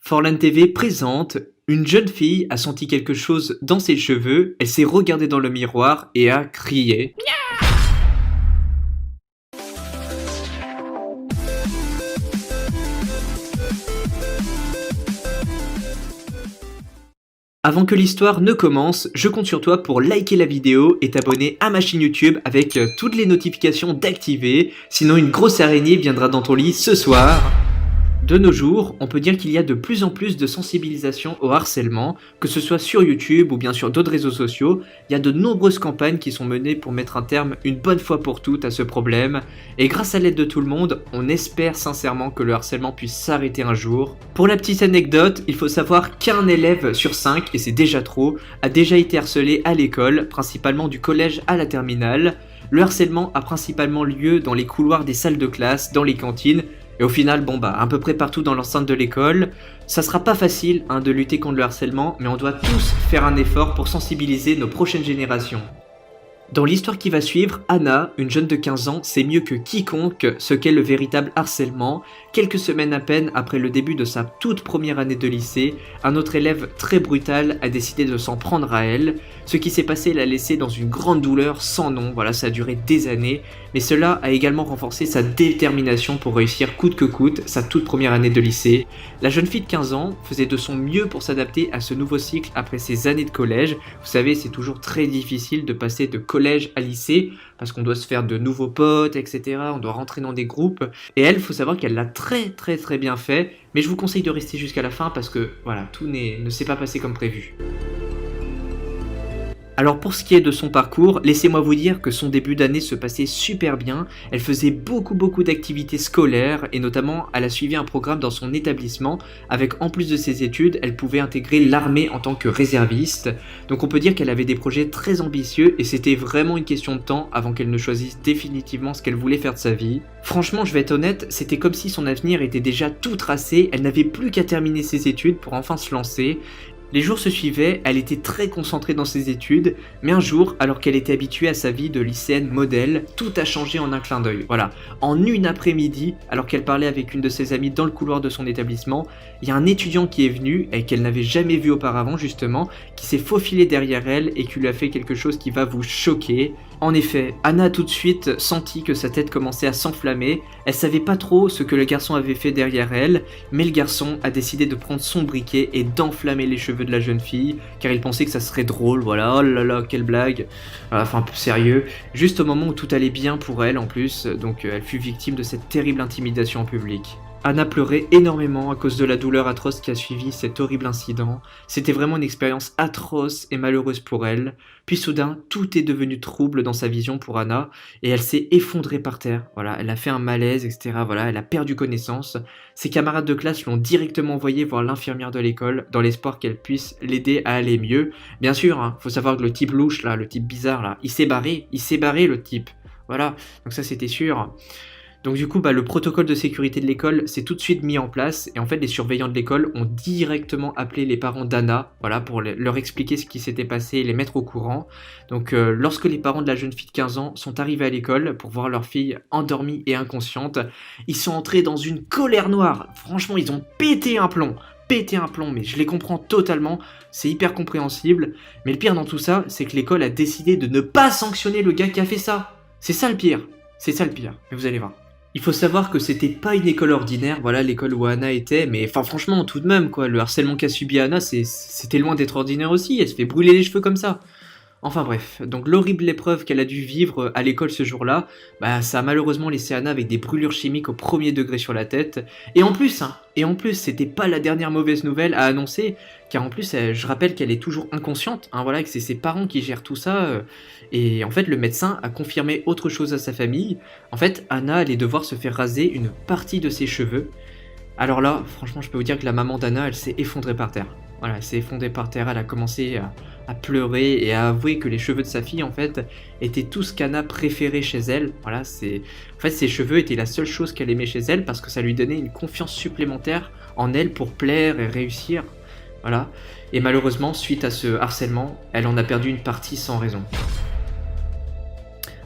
Forlan TV présente une jeune fille a senti quelque chose dans ses cheveux, elle s'est regardée dans le miroir et a crié. Avant que l'histoire ne commence, je compte sur toi pour liker la vidéo et t'abonner à ma chaîne YouTube avec toutes les notifications d'activer, sinon une grosse araignée viendra dans ton lit ce soir. De nos jours, on peut dire qu'il y a de plus en plus de sensibilisation au harcèlement, que ce soit sur YouTube ou bien sur d'autres réseaux sociaux. Il y a de nombreuses campagnes qui sont menées pour mettre un terme une bonne fois pour toutes à ce problème. Et grâce à l'aide de tout le monde, on espère sincèrement que le harcèlement puisse s'arrêter un jour. Pour la petite anecdote, il faut savoir qu'un élève sur 5, et c'est déjà trop, a déjà été harcelé à l'école, principalement du collège à la terminale. Le harcèlement a principalement lieu dans les couloirs des salles de classe, dans les cantines, et au final, à peu près partout dans l'enceinte de l'école. Ça sera pas facile de lutter contre le harcèlement, mais on doit tous faire un effort pour sensibiliser nos prochaines générations. Dans l'histoire qui va suivre, Anna, une jeune de 15 ans, sait mieux que quiconque ce qu'est le véritable harcèlement. Quelques semaines à peine après le début de sa toute première année de lycée, un autre élève très brutal a décidé de s'en prendre à elle. Ce qui s'est passé l'a laissé dans une grande douleur sans nom, ça a duré des années, mais cela a également renforcé sa détermination pour réussir coûte que coûte sa toute première année de lycée. La jeune fille de 15 ans faisait de son mieux pour s'adapter à ce nouveau cycle après ses années de collège. Vous savez, c'est toujours très difficile de passer de collège à lycée, parce qu'on doit se faire de nouveaux potes, etc. On doit rentrer dans des groupes. Et elle, faut savoir qu'elle l'a très bien fait, mais je vous conseille de rester jusqu'à la fin parce que tout ne s'est pas passé comme prévu. Alors pour ce qui est de son parcours, laissez-moi vous dire que son début d'année se passait super bien, elle faisait beaucoup d'activités scolaires et notamment elle a suivi un programme dans son établissement avec en plus de ses études, elle pouvait intégrer l'armée en tant que réserviste. Donc on peut dire qu'elle avait des projets très ambitieux et c'était vraiment une question de temps avant qu'elle ne choisisse définitivement ce qu'elle voulait faire de sa vie. Franchement, je vais être honnête, c'était comme si son avenir était déjà tout tracé, elle n'avait plus qu'à terminer ses études pour enfin se lancer. Les jours se suivaient, elle était très concentrée dans ses études, mais un jour, alors qu'elle était habituée à sa vie de lycéenne modèle, tout a changé en un clin d'œil. En une après-midi, alors qu'elle parlait avec une de ses amies dans le couloir de son établissement, il y a un étudiant qui est venu, et qu'elle n'avait jamais vu auparavant justement, qui s'est faufilé derrière elle et qui lui a fait quelque chose qui va vous choquer. En effet, Anna a tout de suite senti que sa tête commençait à s'enflammer, elle savait pas trop ce que le garçon avait fait derrière elle, mais le garçon a décidé de prendre son briquet et d'enflammer les cheveux de la jeune fille, car il pensait que ça serait drôle, oh là là, quelle blague, un peu sérieux, juste au moment où tout allait bien pour elle en plus, donc elle fut victime de cette terrible intimidation en public. Anna pleurait énormément à cause de la douleur atroce qui a suivi cet horrible incident. C'était vraiment une expérience atroce et malheureuse pour elle. Puis soudain, tout est devenu trouble dans sa vision pour Anna et elle s'est effondrée par terre. Elle a fait un malaise, etc. Elle a perdu connaissance. Ses camarades de classe l'ont directement envoyée voir l'infirmière de l'école dans l'espoir qu'elle puisse l'aider à aller mieux. Bien sûr, faut savoir que le type louche, le type bizarre, il s'est barré le type. Donc ça c'était sûr. Donc du coup, le protocole de sécurité de l'école s'est tout de suite mis en place et en fait les surveillants de l'école ont directement appelé les parents d'Anna pour leur expliquer ce qui s'était passé et les mettre au courant. Donc lorsque les parents de la jeune fille de 15 ans sont arrivés à l'école pour voir leur fille endormie et inconsciente, ils sont entrés dans une colère noire. Franchement, ils ont pété un plomb, mais je les comprends totalement, c'est hyper compréhensible. Mais le pire dans tout ça, c'est que l'école a décidé de ne pas sanctionner le gars qui a fait ça. C'est ça le pire, mais vous allez voir. Il faut savoir que c'était pas une école ordinaire, l'école où Anna était, mais franchement, tout de même, le harcèlement qu'a subi Anna, c'était loin d'être ordinaire aussi, elle se fait brûler les cheveux comme ça. Enfin bref, donc l'horrible épreuve qu'elle a dû vivre à l'école ce jour-là, ça a malheureusement laissé Anna avec des brûlures chimiques au premier degré sur la tête. Et en plus, c'était pas la dernière mauvaise nouvelle à annoncer, car en plus, je rappelle qu'elle est toujours inconsciente, que c'est ses parents qui gèrent tout ça, et en fait le médecin a confirmé autre chose à sa famille. En fait, Anna allait devoir se faire raser une partie de ses cheveux. Alors là, franchement, je peux vous dire que la maman d'Anna, elle s'est effondrée par terre. Elle s'est effondrée par terre, elle a commencé à pleurer et à avouer que les cheveux de sa fille, en fait, étaient tout ce qu'Anna préférait chez elle. En fait, ses cheveux étaient la seule chose qu'elle aimait chez elle parce que ça lui donnait une confiance supplémentaire en elle pour plaire et réussir. Et malheureusement, suite à ce harcèlement, elle en a perdu une partie sans raison.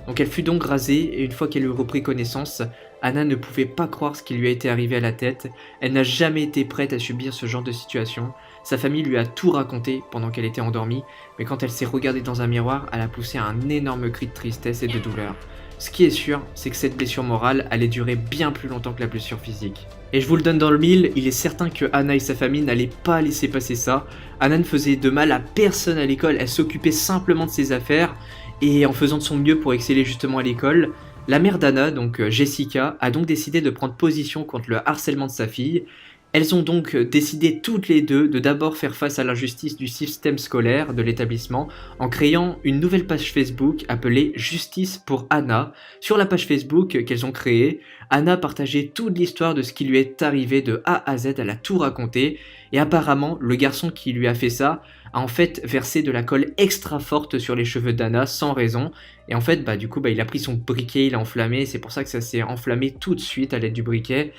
Donc elle fut donc rasée et une fois qu'elle eut repris connaissance, Anna ne pouvait pas croire ce qui lui a été arrivé à la tête, elle n'a jamais été prête à subir ce genre de situation. Sa famille lui a tout raconté pendant qu'elle était endormie, mais quand elle s'est regardée dans un miroir, elle a poussé un énorme cri de tristesse et de douleur. Ce qui est sûr, c'est que cette blessure morale allait durer bien plus longtemps que la blessure physique. Et je vous le donne dans le mille, il est certain que Anna et sa famille n'allaient pas laisser passer ça. Anna ne faisait de mal à personne à l'école, elle s'occupait simplement de ses affaires, et en faisant de son mieux pour exceller justement à l'école. La mère d'Anna, donc Jessica, a donc décidé de prendre position contre le harcèlement de sa fille. Elles ont donc décidé toutes les deux de d'abord faire face à l'injustice du système scolaire de l'établissement en créant une nouvelle page Facebook appelée Justice pour Anna. Sur la page Facebook qu'elles ont créée, Anna partageait toute l'histoire de ce qui lui est arrivé de A à Z, elle a tout raconté et apparemment le garçon qui lui a fait ça a en fait versé de la colle extra forte sur les cheveux d'Anna sans raison et en fait du coup il a pris son briquet, il a enflammé, c'est pour ça que ça s'est enflammé tout de suite à l'aide du briquet.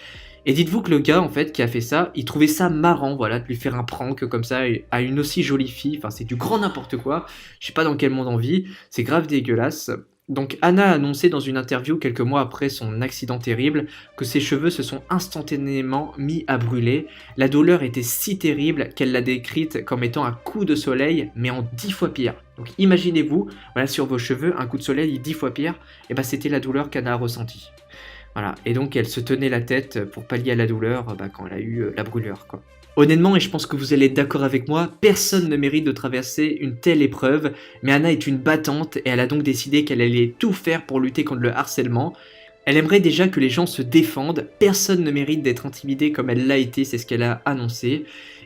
Et dites-vous que le gars en fait qui a fait ça, il trouvait ça marrant, voilà, de lui faire un prank comme ça à une aussi jolie fille. Enfin, c'est du grand n'importe quoi. Je sais pas dans quel monde on vit. C'est grave dégueulasse. Donc Anna a annoncé dans une interview quelques mois après son accident terrible que ses cheveux se sont instantanément mis à brûler. La douleur était si terrible qu'elle l'a décrite comme étant un coup de soleil, mais en 10 fois pire. Donc imaginez-vous, voilà, sur vos cheveux, un coup de soleil 10 fois pire, et c'était la douleur qu'Anna a ressentie. Voilà, et donc elle se tenait la tête pour pallier à la douleur quand elle a eu la brûlure, quoi. Honnêtement, et je pense que vous allez être d'accord avec moi, personne ne mérite de traverser une telle épreuve, mais Anna est une battante et elle a donc décidé qu'elle allait tout faire pour lutter contre le harcèlement. Elle aimerait déjà que les gens se défendent, personne ne mérite d'être intimidé comme elle l'a été, c'est ce qu'elle a annoncé.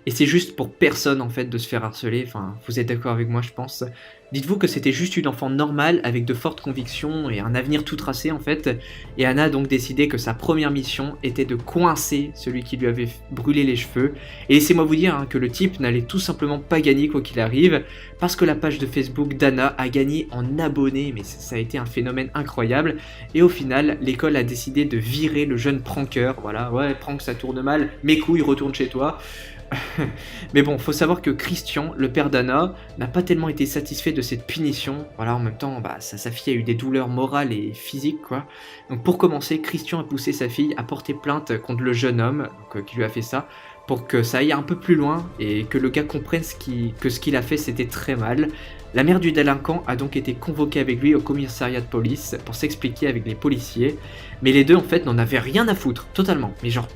Et c'est juste pour personne en fait de se faire harceler, enfin vous êtes d'accord avec moi je pense. Dites-vous que c'était juste une enfant normale avec de fortes convictions et un avenir tout tracé en fait. Et Anna a donc décidé que sa première mission était de coincer celui qui lui avait brûlé les cheveux. Et laissez-moi vous dire que le type n'allait tout simplement pas gagner quoi qu'il arrive, parce que la page de Facebook d'Anna a gagné en abonnés, mais ça a été un phénomène incroyable. Et au final, l'école a décidé de virer le jeune pranker. Voilà, ouais, prank ça tourne mal, mes couilles retourne chez toi. Mais bon, faut savoir que Christian, le père d'Anna, n'a pas tellement été satisfait de cette punition. Voilà, en même temps, sa fille a eu des douleurs morales et physiques, quoi. Donc pour commencer, Christian a poussé sa fille à porter plainte contre le jeune homme qui lui a fait ça, pour que ça aille un peu plus loin et que le gars comprenne que ce qu'il a fait c'était très mal. La mère du délinquant a donc été convoquée avec lui au commissariat de police pour s'expliquer avec les policiers, mais les deux en fait n'en avaient rien à foutre, totalement, mais genre...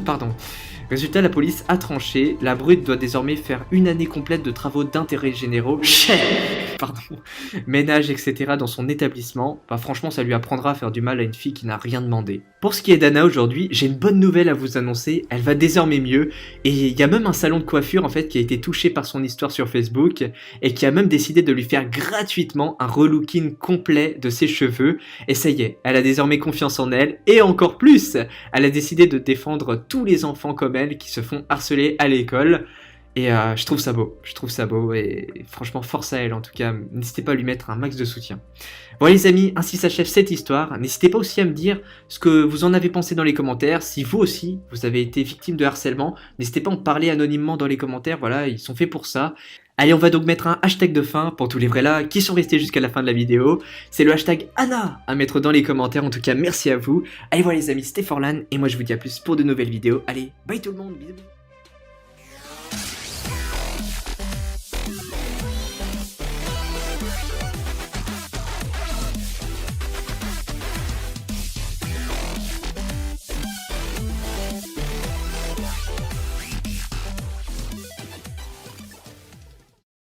pardon. Résultat, la police a tranché, la brute doit désormais faire une année complète de travaux d'intérêt généraux, ménage, etc. dans son établissement. Franchement, ça lui apprendra à faire du mal à une fille qui n'a rien demandé. Pour ce qui est d'Anna aujourd'hui, j'ai une bonne nouvelle à vous annoncer, elle va désormais mieux, et il y a même un salon de coiffure en fait qui a été touché par son histoire sur Facebook, et qui a même décidé de lui faire gratuitement un relooking complet de ses cheveux, et ça y est, elle a désormais confiance en elle, et encore plus, elle a décidé de défendre tous les enfants comme elle qui se font harceler à l'école. Et je trouve ça beau, et franchement force à elle en tout cas, n'hésitez pas à lui mettre un max de soutien. Voilà les amis, ainsi s'achève cette histoire, n'hésitez pas aussi à me dire ce que vous en avez pensé dans les commentaires, si vous aussi vous avez été victime de harcèlement, n'hésitez pas à en parler anonymement dans les commentaires, voilà, ils sont faits pour ça. Allez, on va donc mettre un hashtag de fin pour tous les vrais là qui sont restés jusqu'à la fin de la vidéo, c'est le hashtag Anna à mettre dans les commentaires, en tout cas merci à vous. Allez voilà les amis, c'était Forlan, et moi je vous dis à plus pour de nouvelles vidéos, allez, bye tout le monde, bisous bisous.